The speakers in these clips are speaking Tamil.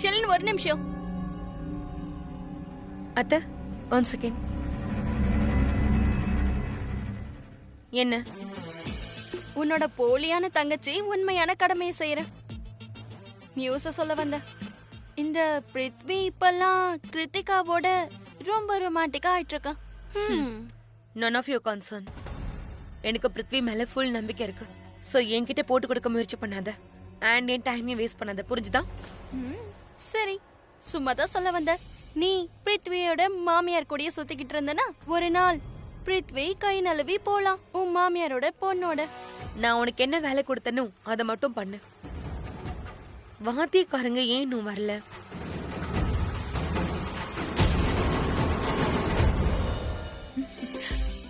ஷெலின் ஒரு நிமிஷம். அத்தை, 1 செகண்ட். என்ன? உன்னோட போலியான தங்கச்சி உண்மையான கடமையை செய்யற நியூஸ சொல்ல வந்த. இந்த பிருத்வி இப்பெல்லாம் கிருத்திகாவோட ரொம்ப ரொமான்டிக்கா ஆயிட்டு இருக்கா. none of your concern. எனக்கு பிருத்வி மேல ஃபுல் நம்பிக்கை இருக்கு. சோ என்கிட்ட போட்டு கொடுக்க முயற்சி பண்ணாத. அண்ட் என் டைமையும் வேஸ்ட் பண்ணாத, புரிஞ்சுதா? சரி, சும்மா தான் சொல்ல வந்த. நீ பிருத்வியோட மாமியார் கூடயே சுத்திக்கிட்டு இருந்தனா ஒரு நாள் பிருத்வி கை நழுவி போலாம் உன் மாமியாரோட பொண்ணோட. நான் உனக்கு என்ன வேலை கொடுத்தனோ அதை மட்டும் பண்ணு. வாத்தியக்காரங்க ஏன் இன்னும் வரல?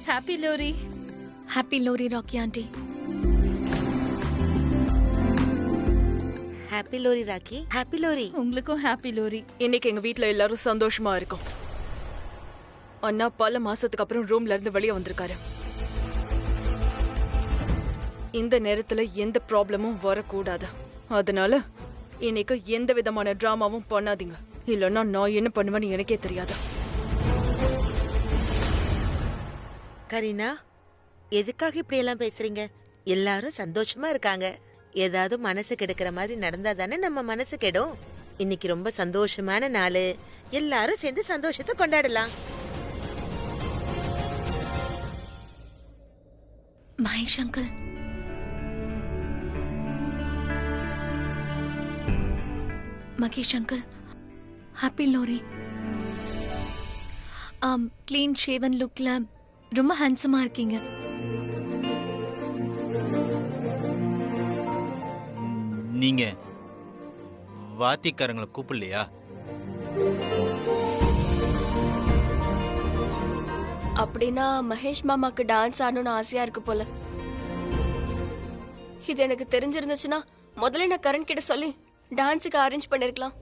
Happy Lohri. Happy Lohri Rakhi aunty. Happy Lohri Rakhi. Happy Lohri. உங்களுக்கும் ஹாப்பி லோரி. இன்னைக்கு எங்க வீட்ல எல்லாரும் சந்தோஷமா இருக்கோம். அண்ணா பல மாசத்துக்கு அப்புறம் ரூம்ல இருந்து வெளியே வந்திருக்காரு. இந்த நேரத்துல எந்த ப்ராப்ளமும் வரக்கூடாது. அதனால இன்னைக்கு எந்த விதமான டிராமாவும் பண்ணாதீங்க. இல்லன்னா நான் என்ன பண்ணுவேன்னு எனக்கே தெரியாது. கரீனா, எதுக்காக இப்படி எல்லாம் பேசுறீங்க? எல்லாரும் சந்தோஷமா இருக்காங்க. ஏதாவது மனசு கெடுக்கிற மாதிரி நடந்தா தானே நம்ம மனசு கெடும். இன்னைக்கு ரொம்ப சந்தோஷமான நாள். எல்லாரும் சேர்ந்து சந்தோஷத்தை கொண்டாடலாம். Mahesh uncle, Mahesh uncle, happy Lohri. Clean shaven லுக்ல ரொம்ப ஹேண்ட்ஸமா இருக்கீங்க. நீங்க வாத்தியக்காரங்களை கூப்பிடலையா? அப்படின்னா மகேஷ் மாமாக்கு டான்ஸ் ஆடணும்னு ஆசையா இருக்கு போல. இது எனக்கு தெரிஞ்சிருந்துச்சுன்னா முதல்ல நான் கரண் கிட்ட சொல்லி டான்ஸுக்கு அரேஞ்ச் பண்ணிருக்கலாம்.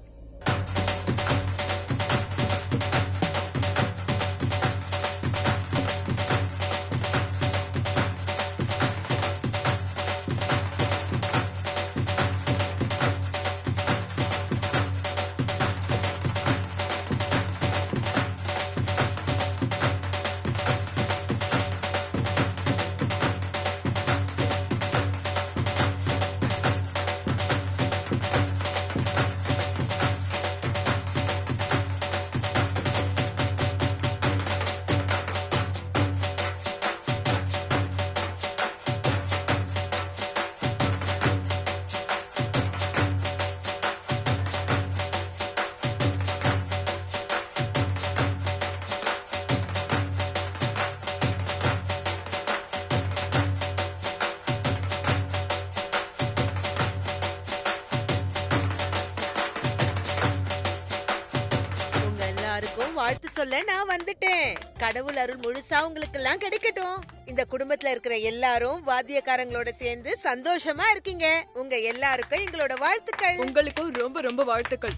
வாழ்த்து சொல்ல நான் வந்துட்டேன். கடவுள் அருள் முழுசா உங்களுக்கு எல்லாம் கிடைக்கட்டும். இந்த குடும்பத்துல இருக்கிற எல்லாரும் வாத்தியக்காரங்களோட சேர்ந்து சந்தோஷமா இருக்கீங்க. உங்க எல்லாருக்கும் எங்களோட வாழ்த்துக்கள். உங்களுக்கும் ரொம்ப ரொம்ப வாழ்த்துக்கள்.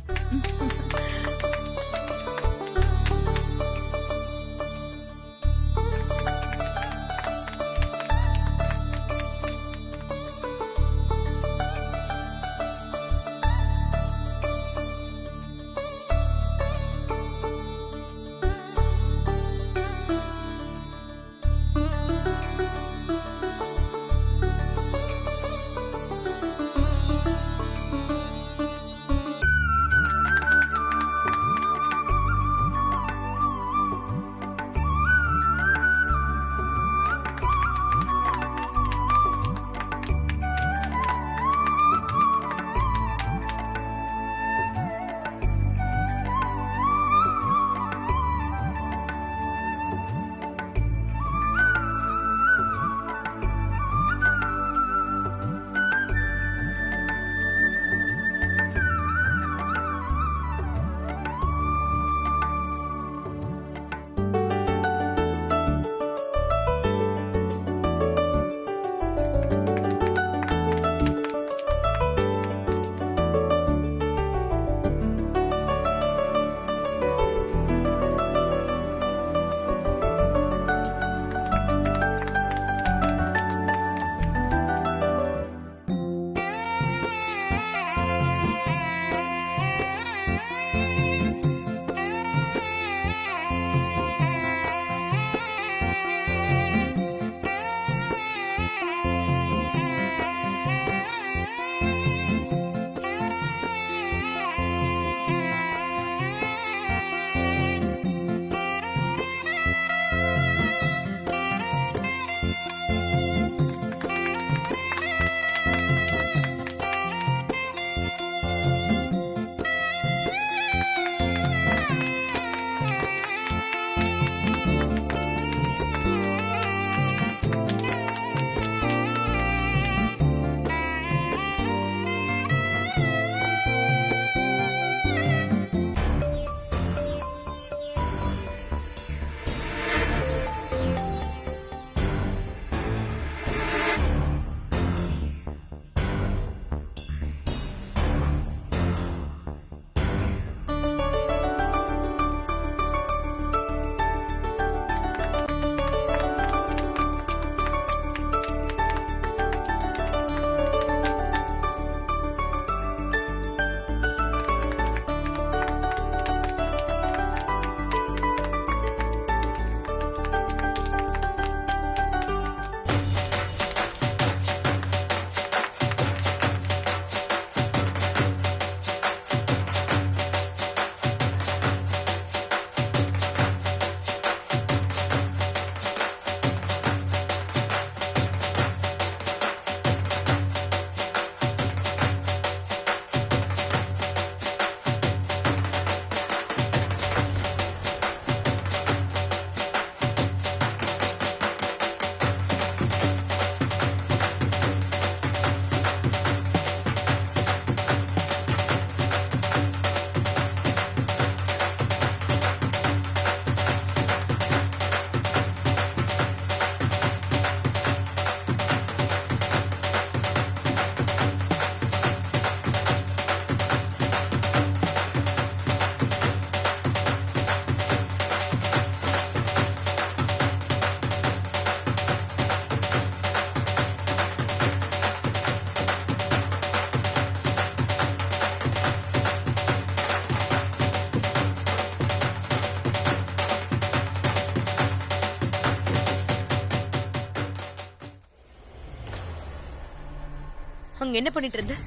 அங்க என்ன பண்ணிட்டு இருந்த?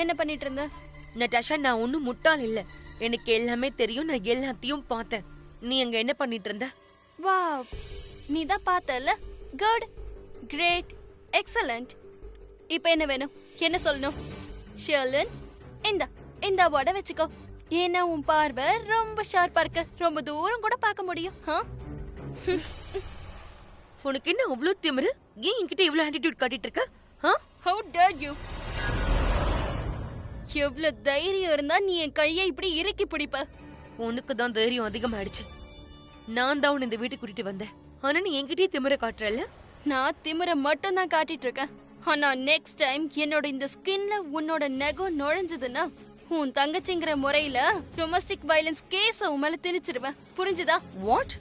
என்ன பண்ணிட்டு இருந்த? நட்டாஷா, நான் ஒன்னும் முட்டாள் இல்ல. எனக்கு எல்லாமே தெரியும். நான் எல்லாத்தையும் பார்த்தேன். நீ அங்க என்ன பண்ணிட்டு இருந்த? வாவ், நீ தான் பார்த்தல. Good, great, excellent. இப்போ என்ன வேணும்? என்ன சொல்லணும்? ஷர்லின், இந்த வடை வச்சுக்கோ. ஏன்னா உன் பார்வை ரொம்ப ஷார்ப்பா இருக்கு. ரொம்ப தூரம் கூட பார்க்க முடியும். உனக்கு என்ன அவ்வளவு திமிரு? ஏன் என்கிட்ட இவ்வளவு ஆட்டிடியூட் காட்டிட்டு இருக்க? How dare you? எவ்வளவு தைரியம் இருந்தா நீ என் கையை இப்படி இறுக்கி பிடிப்ப? உனக்கு தான் தைரியம் அதிகமாயிடுச்சு. நான் தான் உன்னை இந்த வீட்டுக்கு கூட்டிட்டு வந்தேன். ஆனா நீ என்கிட்டயே திமிர காட்டுறல. நான் திமிர மட்டும் தான் காட்டிட்டு இருக்கேன். ஆனா நெக்ஸ்ட் டைம் என்னோட இந்த ஸ்கின்ல உன்னோட நகம் நுழைஞ்சதுன்னா உன் தங்கச்சிங்கிற முறையில டொமஸ்டிக் வயலன்ஸ் கேஸ உன் மேல திணிச்சிருவேன். புரிஞ்சுதா? வாட்?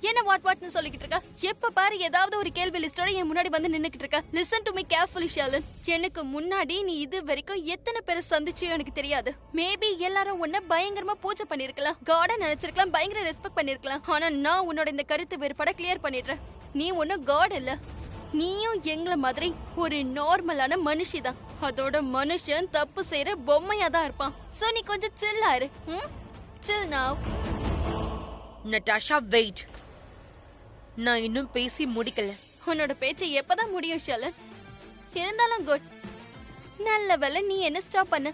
என்ன வாட்னு சொல்லிக்கிட்டு இருக்க? எப்ப பாரு ஏதாவது ஒரு கேள்வி லிஸ்டோட என் முன்னாடி வந்து நின்னுக்கிட்டு இருக்க. Listen to me carefully Sherlin. எனக்கு முன்னாடி நீ இது வரைக்கும் எத்தனை பேரை சந்திச்சியோ எனக்கு தெரியாது. மேபி எல்லாரும் உன்னை பயங்கரமா பூஜை பண்ணிருக்கலாம், காட நினைச்சிருக்கலாம், பயங்கர ரெஸ்பெக்ட் பண்ணிருக்கலாம். ஆனா நான் உன்னோட இந்த கருத்து வேறுபாட கிளியர் பண்ணிடுறேன். நீ ஒன்னும் காட் இல்ல. நீயும் எங்கள மாதிரி ஒரு நார்மலான மனுஷிதான். அதோட மனுஷன் தப்பு செய்யற பொம்மையா தான் இருப்பான். சோ நீ கொஞ்சம் சில் ஆயிரு. Chill now. Natasha, wait. நான் இன்னும் பேசி முடிக்கல. உன்னோட பேச்சை எப்பதான் முடியும் ஷர்லின்? இருந்தாலும் குட். நல்ல வேளை நீ என்ன ஸ்டாப் பண்ண.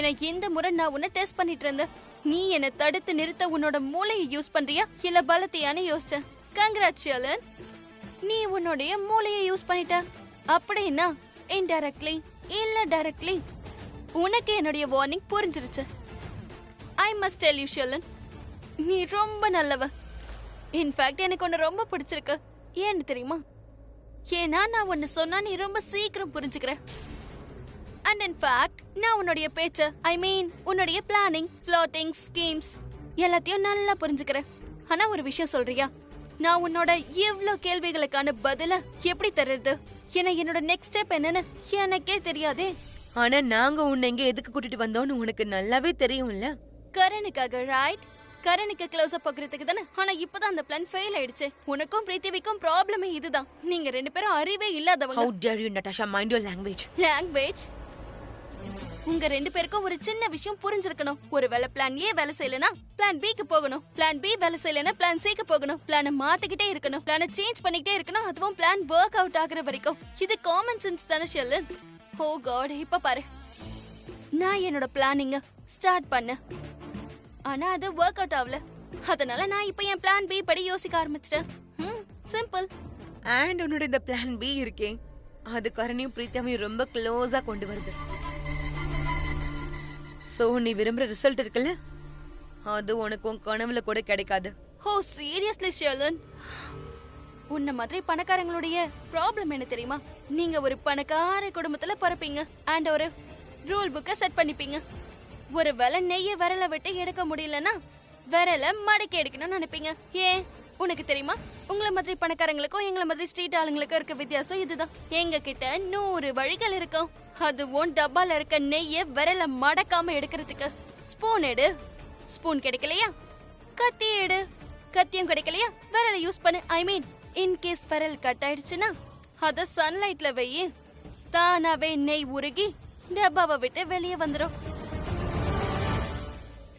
எனக்கு இந்த முறை நான் உன்னை டெஸ்ட் பண்ணிட்டு இருந்தேன். நீ என்ன தடுத்து நிறுத்த உன்னோட மூளையை யூஸ் பண்றியா இல்ல பலத்தையான்னு யோசிச்சேன். கங்க்ராட்ஸ் ஷர்லின், நீ உன்னுடைய மூளையை யூஸ் பண்ணிட்ட. அப்படின்னா இன்டைரக்ட்லி இல்ல டைரக்ட்லி உனக்கு என்னுடைய வார்னிங் புரிஞ்சிருச்சு. I must tell you Sherlin, நீ ரொம்ப நல்லவ. இன்ஃபேக்ட் எனக்கு உன்னை ரொம்ப பிடிச்சிருக்கு. ஏன்னு தெரியுமா? ஏன்னா நான் ஒன்னு சொன்னா நீ ரொம்ப சீக்கிரம் புரிஞ்சுக்கிற. அண்ட் இன்ஃபேக்ட் நான் உன்னுடைய பேச்ச, ஐ மீன் உன்னுடைய பிளானிங், ஃப்ளோட்டிங், ஸ்கீம்ஸ் எல்லாத்தையும் நல்லா புரிஞ்சுக்கிறேன். ஆனா ஒரு விஷயம் சொல்றியா? நான் உன்னோட இவ்ளோ கேள்விகளுக்கான பதில எப்படி தர்றது? ஏன்னா என்னோட நெக்ஸ்ட் ஸ்டெப் என்னன்னு எனக்கே தெரியாதே. ஆனா நாங்க உன்னை இங்க எதுக்கு கூட்டிட்டு வந்தோம்னு உனக்கு நல்லாவே தெரியும்ல. கரனுக்காக, ரைட்? கரனுக்கு க்ளோஸ் அப் பாக்குறதுக்கு தானே. ஆனா இப்பதான் அந்த பிளான் ஃபெயில் ஆயிடுச்சு. உனக்கும் பிரீத்திவிக்கும் ப்ராப்ளமே இதுதான். நீங்க ரெண்டு பேரும் அறிவே இல்லாதவங்க. How dare you, Natasha? Mind your language. Language? உங்க ரெண்டு பேருக்கும் ஒரு சின்ன விஷயம் புரிஞ்சிருக்கணும். ஒருவேளை பிளான் ஏ வேலை செய்யலனா பிளான் பிக்கு போகணும். பிளான் பி வேலை செய்யலனா பிளான் சிக்கு போகணும். பிளானை மாத்திக்கிட்டே இருக்கணும். பிளானை சேஞ்ச் பண்ணிக்கிட்டே இருக்கணும். அதுவும் பிளான் ஒர்க் அவுட் ஆகுற வரைக்கும். இது காமன் சென்ஸ் தானே ஷெல்லு? ஓ காட், இப்ப பாரு. நான் என்னோட பிளானிங்க ஸ்டார்ட் பண்ண. ஆனா அது ஒர்க் அவுட் ஆகல. அதனால நான் இப்ப என் பிளான் பி படி யோசிக்க ஆரம்பிச்சிட்டேன். சிம்பிள். அண்ட் உன்னோட இந்த பிளான் பி இருக்கே, அது கரணையும் பிரீத்தாவையும் ரொம்ப க்ளோஸா கொண்டு வருது. சோ நீ விரும்புற ரிசல்ட் இருக்குல்ல, அது உனக்கும் கனவுல கூட கிடைக்காது. ஓ சீரியஸ்லி ஷெர்லின், உன்ன மாதிரி பணக்காரங்களுடைய ப்ராப்ளம் என்ன தெரியுமா? நீங்க ஒரு பணக்கார குடும்பத்துல பிறப்பீங்க அண்ட் ஒரு ரூல் புக்க செட் பண்ணிப்பீங்க. ஒரு வேளை நெய்ய விரல விட்டு எடுக்க முடியலன்னா விரல மடக்கி எடுக்கணும்னு நினைப்பீங்க. ஏன் உனக்கு தெரியுமா? உங்களை மாதிரி பணக்காரங்களுக்கும் எங்களை மாதிரி ஸ்ட்ரீட் ஆளுங்களுக்கும் இருக்க வித்தியாசம் இதுதான். எங்க கிட்ட 100 வழிகள் இருக்கும். அதுவும் டப்பால இருக்க நெய்ய விரல மடக்காம எடுக்கிறதுக்கு. ஸ்பூன் எடு, ஸ்பூன் கிடைக்கலையா கத்தி எடு, கத்தியும் கிடைக்கலையா விரல யூஸ் பண்ணு. ஐ மீன் இன்கேஸ் விரல் கட் ஆயிடுச்சுன்னா அத சன்லைட்ல வெயி, தானாவே நெய் உருகி டப்பாவை விட்டு வெளியே வந்துடும்.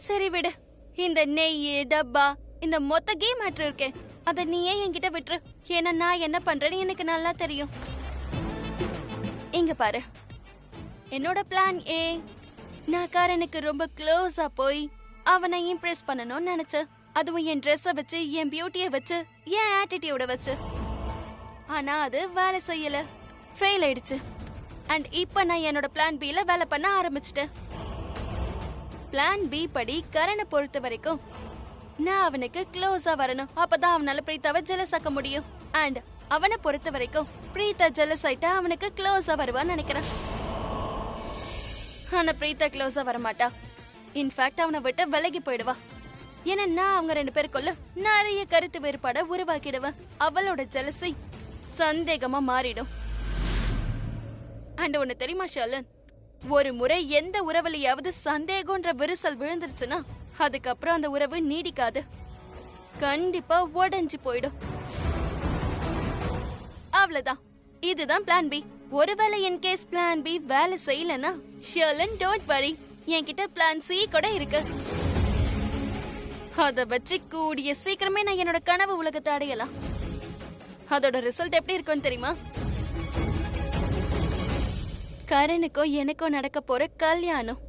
சரி விடு, இந்த நெய் டப்பா இந்த மொத்த கேம் மேட்டர் இருக்கே அத நீயே என்கிட்ட விட்டுரு. ஏன்னா நான் என்ன பண்றேன்னு எனக்கு நல்லா தெரியும். இங்க பாரு, என்னோட பிளான் ஏ, நான் காரனுக்கு ரொம்ப க்ளோஸா போய் அவனை இம்ப்ரெஸ் பண்ணணும்னு நினைச்சேன். அதுவும் என் ட்ரெஸ்ஸை வச்சு, என் பியூட்டியை வச்சு, என் ஆட்டிடியூட வச்சு. ஆனா அது வேலை செய்யல, ஃபெயில் ஆயிடுச்சு. அண்ட் இப்ப நான் என்னோட பிளான் பில வேலை பண்ண ஆரம்பிச்சிட்டேன். பிளான் பி படி கரனை பொறுத்த வரைக்கும் நான் அவனுக்கு க்ளோஸா வரணும். அப்பதான் அவனால பிரீத்தாவை ஜெலஸ் ஆக்க முடியும். அண்ட் அவனை பொறுத்த வரைக்கும் பிரீத்தா ஜெலஸ் ஆயிட்டா அவனுக்கு க்ளோஸா வருவான்னு நினைக்கிறேன். ஆனா பிரீத்தா க்ளோஸா வரமாட்டா. இன்ஃபேக்ட் அவனை விட்டு விலகி போயிடுவா. ஏன்னா நான் அவங்க ரெண்டு பேருக்குள்ள நிறைய கருத்து வேறுபாட உருவாக்கிடுவேன். அவளோட ஜெலசி சந்தேகமா மாறிடும். அண்ட் ஒன்னு தெரியுமா ஷர்லின், ஒரு முறை எந்த உறவுலையாவது சந்தேகம்ன்ற விரிசல் விழுந்துருச்சுன்னா அதுக்கப்புறம் அந்த உறவு நீடிக்காது. கண்டிப்பா உடைஞ்சு போயிடும். அவ்வளவுதான். இதுதான் பிளான் பி. ஒருவேளை என் கேஸ் பிளான் பி வேலை செய்யலனா ஷர்லன் டோன்ட் வரி, என்கிட்ட பிளான் சி கூட இருக்கு. அத வச்சு கூடிய சீக்கிரமே நான் என்னோட கனவு உலகத்தை அடையலாம். அதோட ரிசல்ட் எப்படி இருக்கும்னு தெரியுமா? கரனுக்கும் எனக்கும் நடக்க போற கல்யாணம்.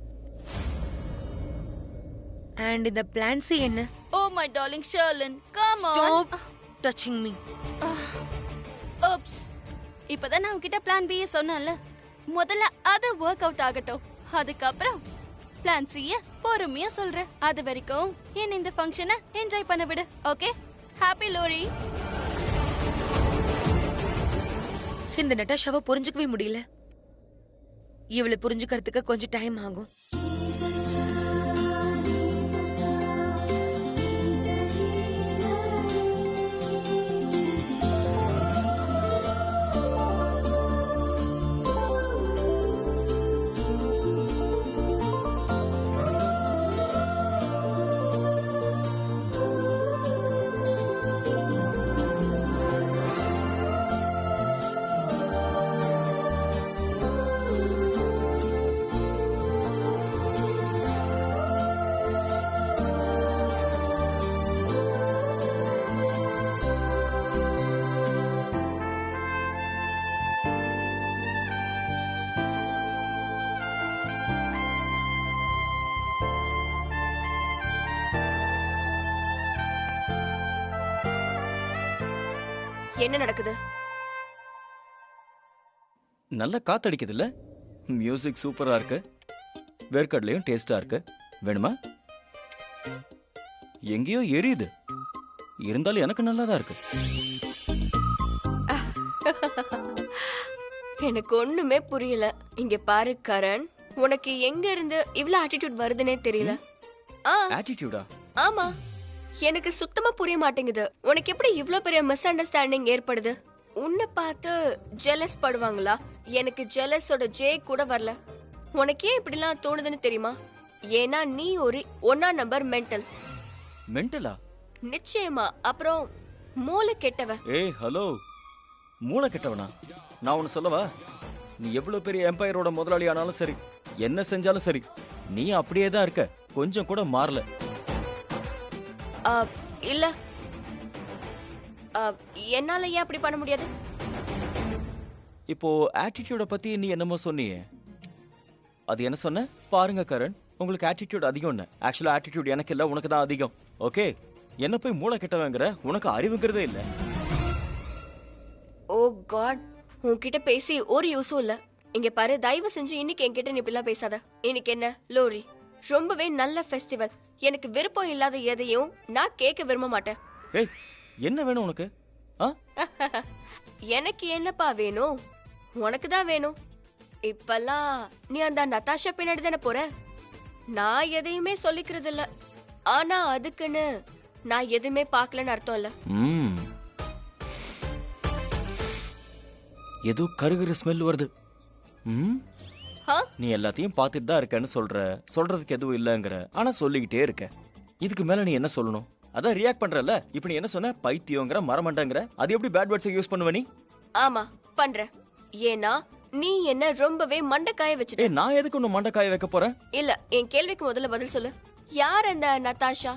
அண்ட் இந்த பிளான் சி என்ன? ஓ மை டார்லிங் ஷர்லன், come on. Stop touching me. oops. இப்பதான் நான் உன்கிட்ட பிளான் பி சொன்னேன்ல, முதல்ல அது ஒர்க் அவுட் ஆகட்டும், அதுக்கப்புறம் பிளான் சிய பொறுமையா சொல்றேன். அது வரைக்கும் என்ன இந்த ஃபங்க்ஷனை என்ஜாய் பண்ண விடு. Okay, happy Lohri. இந்த நட்டாஷாவை புரிஞ்சுக்கவே முடியல. இவளை புரிஞ்சுக்கிறதுக்கு கொஞ்சம் டைம் ஆகும். என்ன நடக்குது? நல்ல காத்தடிக்குது இல்ல? மியூசிக் சூப்பரா இருக்கு, வேர்க்கடலையும் டேஸ்டா இருக்கு. வேணுமா? எங்கேயோ எரியுது, இருந்தாலும் எனக்கு நல்லா தான் இருக்கு. எனக்கு ஒண்ணுமே புரியல. இங்க பாரு கரண், உனக்கு எங்க இருந்து இவ்ளோ ஆட்டிடியூட் வருதுன்னே தெரியல. ஆட்டிடியூடா? ஆமா, எனக்கு சுத்தமா புரிய மாட்டேங்குது. உனக்கு எப்படி இவ்ளோ பெரிய மிஸ் அண்டர்ஸ்டாண்டிங் ஏற்படுது? உன்னை பார்த்து ஜெலஸ் படுவாங்களா? எனக்கு ஜெலஸோட ஜே கூட வரல. உனக்கு ஏன் இப்படிலாம் தோணுதுன்னு தெரியுமா? ஏன்னா நீ ஒரு 1ஆம் நம்பர் மென்டல். மென்டலா? நிச்சயமா. அப்புறம் மூளை கெட்டவ. ஏய் ஹலோ, மூளை கெட்டவனா? நான் ஒன்னு சொல்லவா? நீ எவ்வளவு பெரிய எம்பையரோட முதலாளி ஆனாலும் சரி, என்ன செஞ்சாலும் சரி, நீ அப்படியே தான் இருக்க, கொஞ்சம் கூட மாறல. இல்ல, என்னால ஏன் அப்படி பண்ண முடியாது? இப்போ ஆட்டிடியூட பத்தி நீ என்னமோ சொன்னியே, அது என்ன சொன்ன? பாருங்க கரண், உங்களுக்கு ஆட்டிடியூட் அதிகம்னு. ஆக்சுவலா ஆட்டிடியூட் எனக்கு இல்ல, உனக்கு தான் அதிகம். ஓகே, என்ன போய் மூளை கெட்டவங்கிற? உனக்கு அறிவுங்கிறதே இல்ல. ஓ காட், உன்கிட்ட பேசி ஒரு யூஸும் இல்ல. இங்க பாரு, தயவு செஞ்சு இன்னைக்கு என்கிட்ட நீ இப்படிலாம் பேசாத. இன்னைக்கு என்ன லோரி, ரொம்பவே நல்ல ஃபெஸ்டிவல். எனக்கு விருப்பம் இல்லாத எதையும் நான் கேட்க விரும்ப மாட்டேன். ஏய், என்ன வேணும் உனக்கு? எனக்கு என்னப்பா வேணும்? உனக்கு தான் வேணும். இப்பெல்லாம் நீ அந்த நதாஷா பின்னாடி தானே போற. நான் எதையுமே சொல்லிக்கிறது இல்ல, ஆனா அதுக்குன்னு நான் எதுவுமே பார்க்கலன்னு அர்த்தம் இல்ல. ஏதோ கருகிற ஸ்மெல் வருது. நீ எல்லாத்தையும் பார்த்துட்டு தான் இருக்கேன்னு சொல்றதுக்கு எதுவும் இல்லங்கிற, ஆனா சொல்லிக்கிட்டே இருக்க. இதுக்கு மேல நீ என்ன சொல்லணும்? அதான் ரியாக்ட் பண்றல. இப்ப நீ என்ன சொன்ன? பைத்தியங்கிற, மரமண்டங்கிற. அது எப்படி பேட் வேர்ட்ஸ் யூஸ் பண்ணுவ நீ? ஆமா பண்ற. ஏன்னா நீ என்ன ரொம்பவே மண்டக்காய வச்சுட்ட. நான் எதுக்கு ஒன்னு மண்டக்காய வைக்க போறேன்? இல்ல, என் கேள்விக்கு முதல்ல பதில் சொல்லு. யார் அந்த நதாஷா?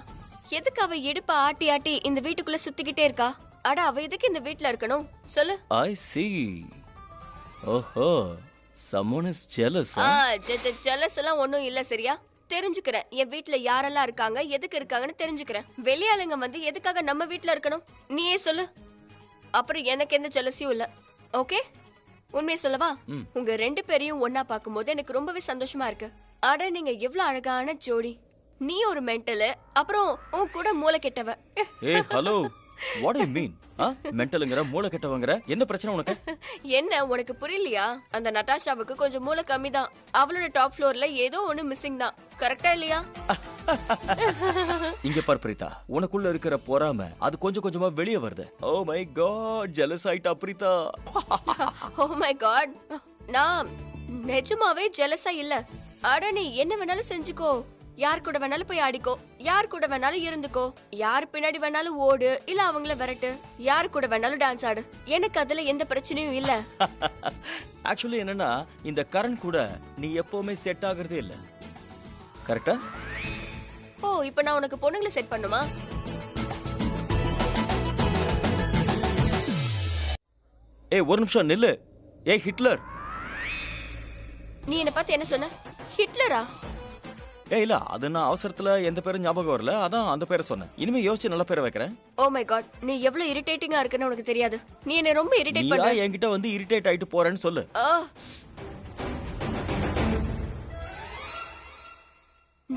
எதுக்கு அவ இடுப்ப ஆட்டி ஆட்டி இந்த வீட்டுக்குள்ள சுத்திக்கிட்டே இருக்கா? அட, அவ எதுக்கு இந்த வீட்ல இருக்கணும் சொல்லு. I see. ஓஹோ, someone is jealous. ஜெலஸ் எல்லாம் ஒண்ணும் இல்ல, சரியா? தெரிஞ்சுக்கிறேன். என் வீட்ல யாரெல்லாம் இருக்காங்க, எதுக்கு இருக்காங்கன்னு தெரிஞ்சுக்கிறேன். வெளியாளுங்க வந்து எதுக்காக நம்ம வீட்ல இருக்கணும்? நீயே சொல்லு. அப்புறம் எனக்கு எந்த ஜெலஸியும் இல்ல. ஓகே, உண்மையை சொல்லவா? உங்க 2 பேரையும் ஒன்னா பாக்கும்போது எனக்கு ரொம்பவே சந்தோஷமா இருக்கு. அட, நீங்க எவ்வளவு அழகான ஜோடி. நீ ஒரு மென்டல், அப்புறம் உன் கூட மூளை கெட்டவ. ஏய் hello, what do you mean? மென்டலுங்கற, மூளை கெட்டவங்கற, என்ன பிரச்சனை உனக்கு? என்ன உனக்கு புரியலையா? அந்த நட்டாஷாவுக்கு கொஞ்சம் மூளை கம்மி தான். அவளோட டாப் ஃப்ளோர்ல ஏதோ ஒன்னு மிஸ்ஸிங் தான். கரெக்டா இல்லையா? இங்க பார் பிரீதா, உனக்குள்ள இருக்கிற பொறாமை அது கொஞ்சம் கொஞ்சமா வெளியே வருது. ஓ மை காட், ஜெலஸ் ஆயிட்டா பிரீதா. ஓ மை காட், நான் நிஜமாவே ஜெலஸா இல்ல. அட, நீ என்ன வேணாலும் செஞ்சுக்கோ. யார் கூட வேணாலும் போய் ஆடிக்கோ, யார் கூட வேணாலும் இருந்துக்கோ, யார் பின்னாடி வேணாலும் ஓடு, இல்ல அவங்கள விரட்டு, யார் கூட வேணாலும் டான்ஸ் ஆடு. எனக்கு அதுல எந்த பிரச்சனையும் இல்ல. ஆக்சுவலி என்னன்னா இந்த கரண் கூட நீ எப்பவுமே செட் ஆகுறதே இல்ல. கரெக்டா? ஓ, இப்ப நான் உனக்கு பொண்ணுங்களை செட் பண்ணுமா? ஏய் ஒரு நிமிஷம் நில்லு. ஏய் ஹிட்லர். நீ என்ன பார்த்து என்ன சொன்ன? ஹிட்லரா? ஏய் இல்ல, அது நான் அவசரத்துல எந்த பேரும் ஞாபகம் வரல, அதான் அந்த பேரை சொன்னேன். இனிமே யோசிச்சு நல்ல பேரை வைக்கிறேன். ஓ மை காட், நீ எவ்வளவு இரிட்டேட்டிங்கா இருக்குன்னு உனக்கு தெரியாது. நீ என்ன ரொம்ப இரிட்டேட் நீயா பண்ற. என்கிட்ட வந்து இரிட்டேட் ஆயிட்டு போறேன்னு சொல்லு.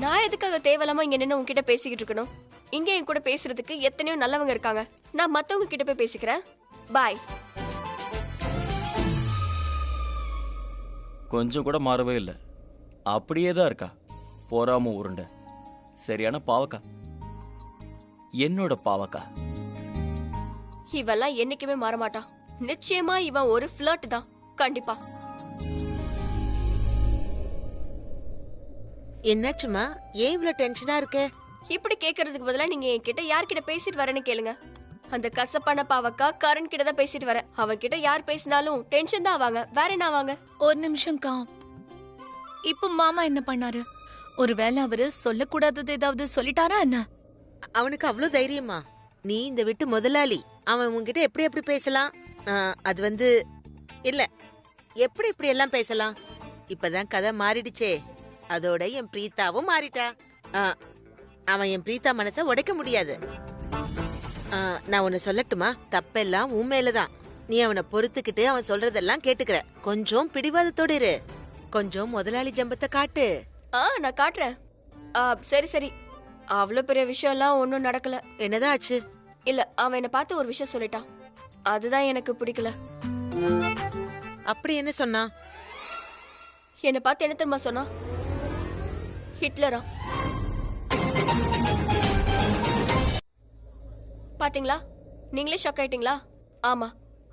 நான் எதுக்காக தேவையில்லாம இங்க நின்னு உன்கிட்ட பேசிக்கிட்டு இருக்கணும்? இங்க என் கூட பேசுறதுக்கு எத்தனையோ நல்லவங்க இருக்காங்க. நான் மத்தவங்க கிட்ட போய் பேசிக்கிறேன். பாய். கொஞ்சம் கூட மாறவே இல்ல, அப்படியே தான் இருக்கா. போறாம உருண்ட. சரியான பாவக்கா, என்னோட பாவக்கா. இவெல்லாம் என்னைக்குமே மாற மாட்டான். நிச்சயமா இவன் ஒரு ஃபிளர்ட் தான். கண்டிப்பா. என்னாச்சுமா, ஏன் இவ்வளவு டென்ஷனா இருக்க? இப்படி கேக்குறதுக்கு பதிலா நீங்க என்கிட்ட யார்கிட்ட பேசிட்டு வரேன்னு கேளுங்க. அந்த கசப்பான பாவக்கா கரண் கிட்ட தான் பேசிட்டு வரேன். அவன் கிட்ட யார் பேசினாலும் டென்ஷன் தான் ஆவாங்க. வேற என்ன ஆவாங்க? ஒரு நிமிஷம்க்கா. இப்போ மாமா என்ன பண்ணாரு? ஒருவேளை அவரு சொல்லக்கூடாதது ஏதாவது சொல்லிட்டாரா என்ன? அவனுக்கு அவ்வளவு தைரியமா? நீ இந்த வீட்டு முதலாளி. அவன் உன்கிட்ட எப்படி எப்படி பேசலாம்? அது வந்து இல்ல, எப்படி இப்படி எல்லாம் பேசலாம்? இப்பதான் கதை மாறிடுச்சே. அதோட என் பிரீத்தாவும் மாறிட்டா. அவன் என் பிரீத்தா மனச உடைக்க முடியாது. நான் உன்னை சொல்லட்டுமா? தப்பெல்லாம் உன் மேலதான். நீ அவனை பொறுத்துக்கிட்டு அவன் சொல்றதெல்லாம் கேட்டுக்கிற. கொஞ்சம் பிடிவாதத்தோடு இரு. கொஞ்சம் முதலாளி ஜம்பத்தை காட்டு. நான் காட்டுறேன். சரி சரி, அவ்வளவு பெரிய விஷயம் எல்லாம் ஒன்னும் நடக்கல. என்னதான் ஆச்சு? இல்ல, அவன் என்ன பார்த்து ஒரு விஷயம் சொல்லிட்டான். அதுதான் எனக்கு பிடிக்கல. அப்படி என்ன சொன்னா? என்ன பார்த்து என்ன தெரியுமா சொன்னா? ஹிட்லரா. பாத்தீங்களா? நீங்களே ஷாக் ஆயிட்டீங்களா? ஆமா,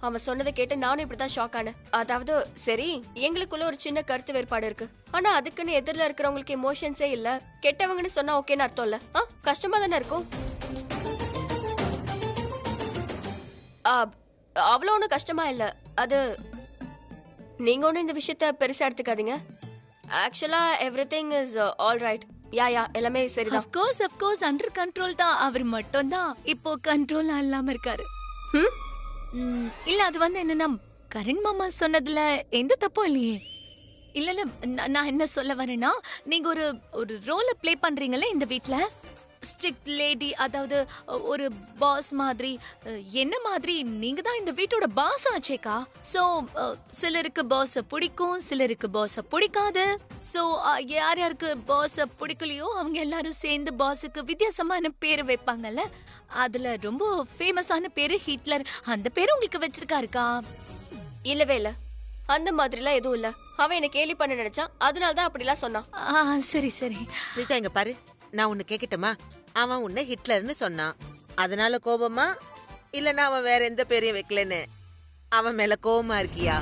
அவன் சொன்னதை கேட்டு நானும் இப்படிதான் ஷாக் ஆனேன். அதாவது சரி, எங்களுக்குள்ள ஒரு சின்ன கருத்து வேறுபாடு இருக்கு. ஆனா அதுக்குன்னு எதிரில இருக்கிறவங்களுக்கு எமோஷன்ஸே இல்ல. கெட்டவங்கன்னு சொன்னா ஓகேன்னு அர்த்தம் இல்ல. கஷ்டமா தானே இருக்கும். அவ்வளவு ஒன்றும் கஷ்டமா இல்ல. அது நீங்க ஒன்னும் இந்த விஷயத்த பெருசா எடுத்துக்காதீங்க. ஆக்சுவலா எவ்ரிதிங் இஸ் ஆல் ரைட். யா எல்லாமே சரிதான். of course அண்டர் கண்ட்ரோல் தான். அவர் மட்டும் தான் இப்போ கண்ட்ரோல் இல்லாம இருக்காரு. இல்ல, அது வந்து என்னன்னா கரண் மாமா சொன்னதுல எந்த தப்பும் இல்லையே. இல்ல இல்ல, நான் என்ன சொல்ல வரேன்னா, நீங்க ஒரு ரோலை ப்ளே பண்றீங்கல்ல இந்த வீட்ல. ஸ்ட்ரிக்ட் லேடி, அதாவது ஒரு பாஸ் மாதிரி. என்ன மாதிரி நீங்க தான் இந்த வீட்டோட பாஸ் ஆச்சேக்கா. சோ சிலருக்கு பாஸ பிடிக்கும், சிலருக்கு பாஸ பிடிக்காது. சோ யார் யாருக்கு பாஸ பிடிக்கலையோ அவங்க எல்லாரும் சேர்ந்து பாஸுக்கு வித்தியாசமான பேரு வைப்பாங்கல்ல. அதுல ரொம்ப ஃபேமஸான பேரு ஹிட்லர். அந்த பேரு உங்களுக்கு வச்சிருக்காருக்கா? இல்லவே இல்ல, அந்த மாதிரிலாம் எதுவும் இல்ல. அவன் என்ன கேலி பண்ண நினைச்சான், அதனாலதான் அப்படிலாம் சொன்னான். சரி சரி. பிரீத்தா, இங்க பாரு, நான் உன்னை கேக்கட்டுமா? அவன் உன்னை ஹிட்லர்னு சொன்னான், அதனால கோபமா? இல்லன்னா அவன் வேற எந்த பேரையும் வைக்கலன்னு அவன் மேல கோபமா இருக்கியா?